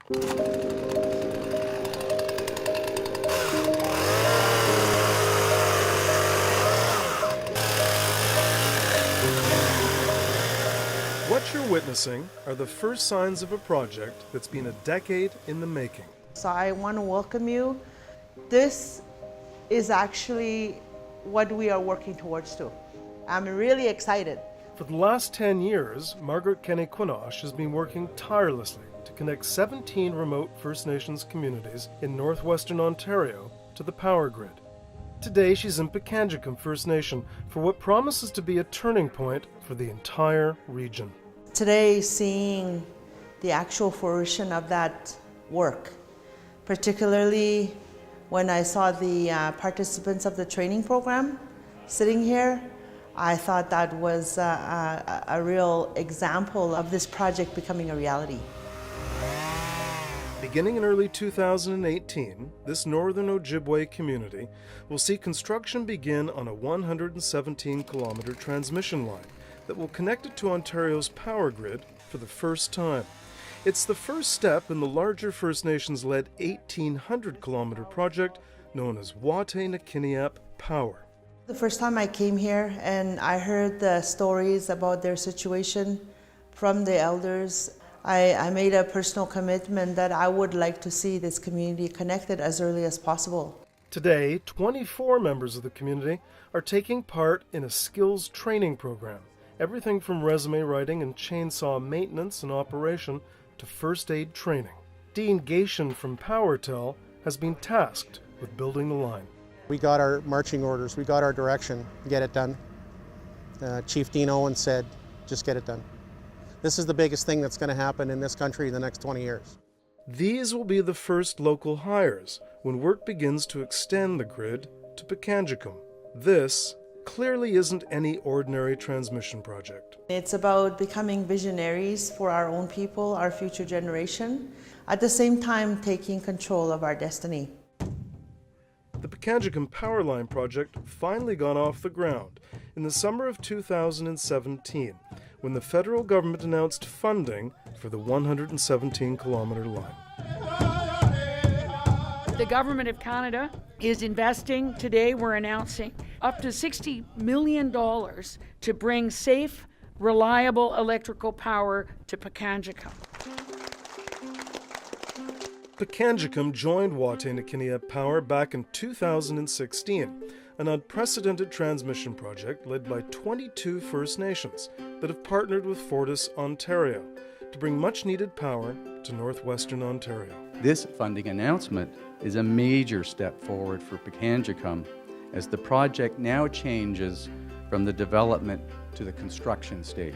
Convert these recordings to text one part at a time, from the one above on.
What you're witnessing are the first signs of a project that's been a decade in the making. So I want to welcome you. This is actually what we are working towards too. I'm really excited. For the last 10 years, Margaret Kenny-Quinosh has been working tirelessly to connect 17 remote First Nations communities in northwestern Ontario to the power grid. Today she's in Pikangikum First Nation for what promises to be a turning point for the entire region. Today, seeing the actual fruition of that work, particularly when I saw the participants of the training program sitting here, I thought that was a real example of this project becoming a reality. Beginning in early 2018, this northern Ojibwe community will see construction begin on a 117-kilometer transmission line that will connect it to Ontario's power grid for the first time. It's the first step in the larger First Nations-led 1,800-kilometer project known as Wataynikaneyap Power. The first time I came here and I heard the stories about their situation from the elders, I made a personal commitment that I would like to see this community connected as early as possible. Today, 24 members of the community are taking part in a skills training program, everything from resume writing and chainsaw maintenance and operation to first aid training. Dean Gation from PowerTel has been tasked with building the line. We got our marching orders, we got our direction, get it done. Chief Dean Owen said, just get it done. This is the biggest thing that's going to happen in this country in the next 20 years. These will be the first local hires when work begins to extend the grid to Pikangikum. This clearly isn't any ordinary transmission project. It's about becoming visionaries for our own people, our future generation, at the same time taking control of our destiny. The Pikangikum Power Line project finally got off the ground in the summer of 2017 when the federal government announced funding for the 117-kilometer line. The Government of Canada is investing, today we're announcing, up to $60 million to bring safe, reliable electrical power to Pikangikum. Pikangikum joined Wataynikaneyap Power back in 2016, an unprecedented transmission project led by 22 First Nations that have partnered with Fortis Ontario to bring much-needed power to northwestern Ontario. This funding announcement is a major step forward for Pikangikum as the project now changes from the development to the construction stage.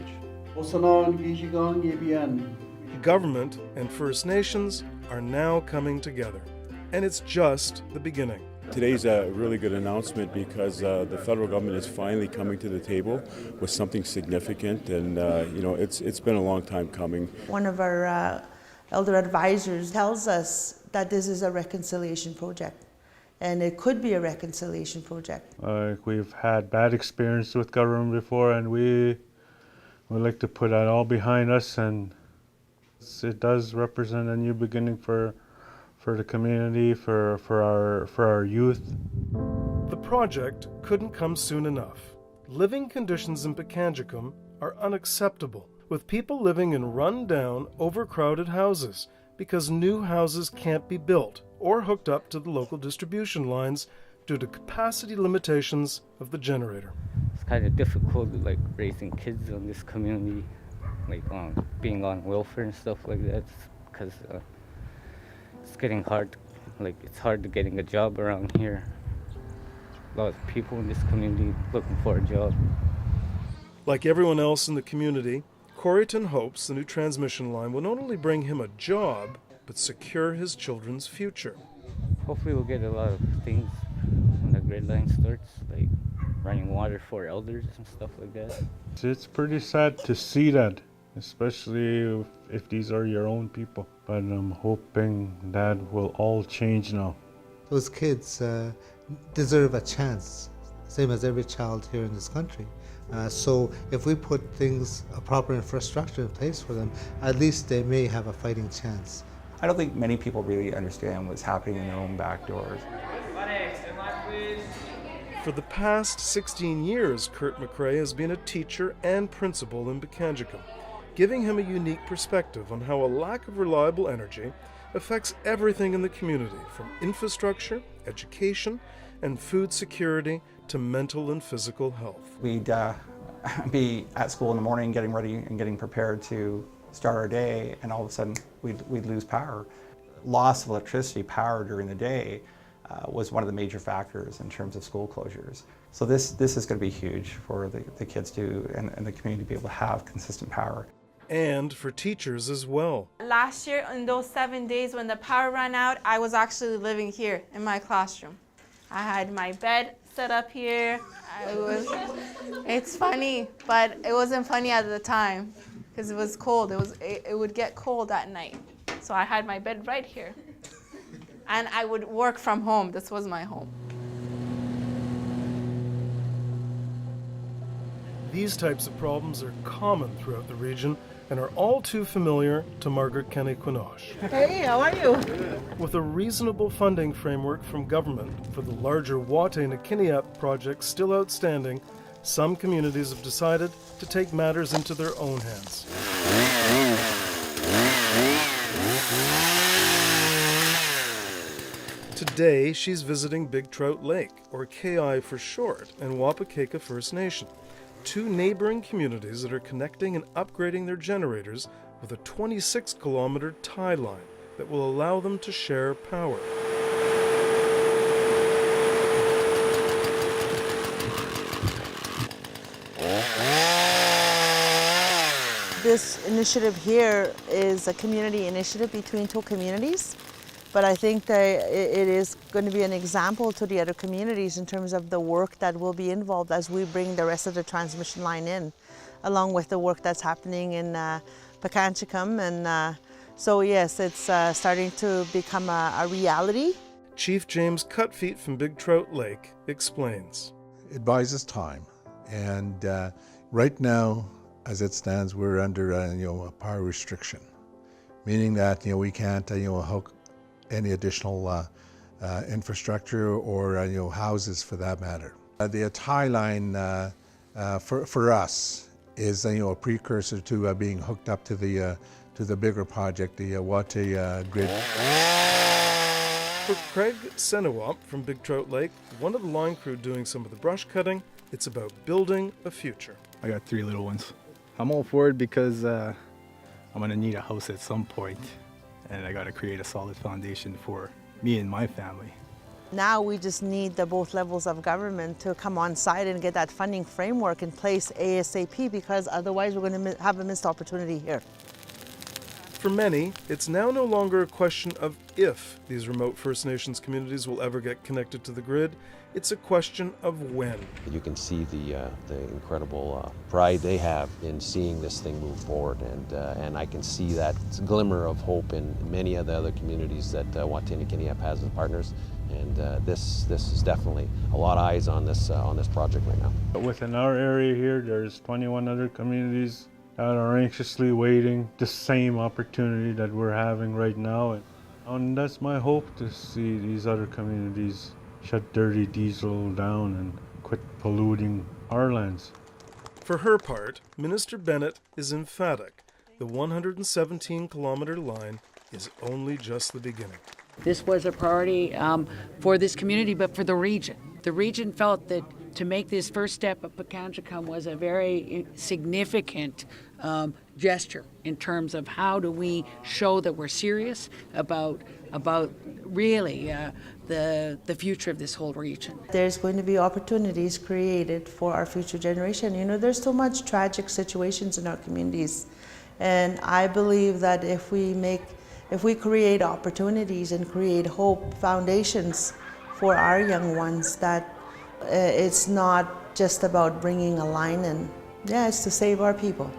Government and First Nations are now coming together, and it's just the beginning. Today's a really good announcement because the federal government is finally coming to the table with something significant, and it's been a long time coming. One of our elder advisors tells us that this is a reconciliation project, and it could be a reconciliation project. We've had bad experience with government before, and we like to put that all behind us, and it does represent a new beginning for the community, for our youth. The project couldn't come soon enough. Living conditions in Pikangikum are unacceptable, with people living in run-down, overcrowded houses because new houses can't be built or hooked up to the local distribution lines due to capacity limitations of the generator. It's kind of difficult, like raising kids in this community, like being on welfare and stuff like that, because it's getting hard. Like it's hard to getting a job around here. A lot of people in this community looking for a job. Like everyone else in the community, Coreyton hopes the new transmission line will not only bring him a job, but secure his children's future. Hopefully we'll get a lot of things when the grid line starts, like running water for elders and stuff like that. It's pretty sad to see that, especially if these are your own people. But I'm hoping that will all change now. Those kids deserve a chance, same as every child here in this country. So if we put a proper infrastructure in place for them, at least they may have a fighting chance I don't think many people really understand what's happening in their own back doors. For the past 16 years, Kurt McRae has been a teacher and principal in Pikangikum, giving him a unique perspective on how a lack of reliable energy affects everything in the community, from infrastructure, education, and food security to mental and physical health. We'd be at school in the morning getting ready and getting prepared to start our day, and all of a sudden we'd lose power. Loss of electricity, power during the day was one of the major factors in terms of school closures. So this is going to be huge for the kids and the community to be able to have consistent power. And for teachers as well. Last year, in those 7 days when the power ran out, I was actually living here in my classroom. I had my bed set up here. It's funny, but it wasn't funny at the time because it was cold. It would get cold at night. So I had my bed right here. And I would work from home. This was my home. These types of problems are common throughout the region and are all too familiar to Margaret Kenny-Quinoche. Hey, how are you? With a reasonable funding framework from government for the larger Wataynikaneyap project still outstanding, some communities have decided to take matters into their own hands. Today, she's visiting Big Trout Lake, or KI for short, and Wataynikaneyap First Nation, two neighboring communities that are connecting and upgrading their generators with a 26-kilometer tie line that will allow them to share power. This initiative here is a community initiative between two communities, but I think that it is going to be an example to the other communities in terms of the work that will be involved as we bring the rest of the transmission line in, along with the work that's happening in Pikangikum. And so yes, it's starting to become a reality. Chief James Cutfeet from Big Trout Lake explains. It buys us time, and right now, as it stands, we're under a power restriction, meaning that we can't hook any additional infrastructure or houses for that matter. The tie line for us is a precursor to being hooked up to the bigger project, the Watay grid. For Craig Senawap from Big Trout Lake, one of the line crew doing some of the brush cutting, it's about building a future. I got 3 little ones. I'm all for it because I'm gonna need a house at some point, and I gotta create a solid foundation for me and my family. Now we just need the both levels of government to come on side and get that funding framework in place ASAP, because otherwise we're going to have a missed opportunity here. For many, it's now no longer a question of if these remote First Nations communities will ever get connected to the grid. It's a question of when. You can see the incredible pride they have in seeing this thing move forward, and I can see that glimmer of hope in many of the other communities that Wataynikaneyap has as partners. And this is definitely a lot of eyes on this project right now. Within our area here, there's 21 other communities that are anxiously waiting the same opportunity that we're having right now. And that's my hope, to see these other communities shut dirty diesel down and quit polluting our lands. For her part, Minister Bennett is emphatic. The 117-kilometer line is only just the beginning. This was a priority for this community, but for the region. The region felt that to make this first step of Pikangikum was a very significant gesture in terms of how do we show that we're serious about really the future of this whole region. There's going to be opportunities created for our future generation. You know, there's so much tragic situations in our communities, and I believe that if we create opportunities and create hope foundations for our young ones, that it's not just about bringing a line in. Yeah, it's to save our people.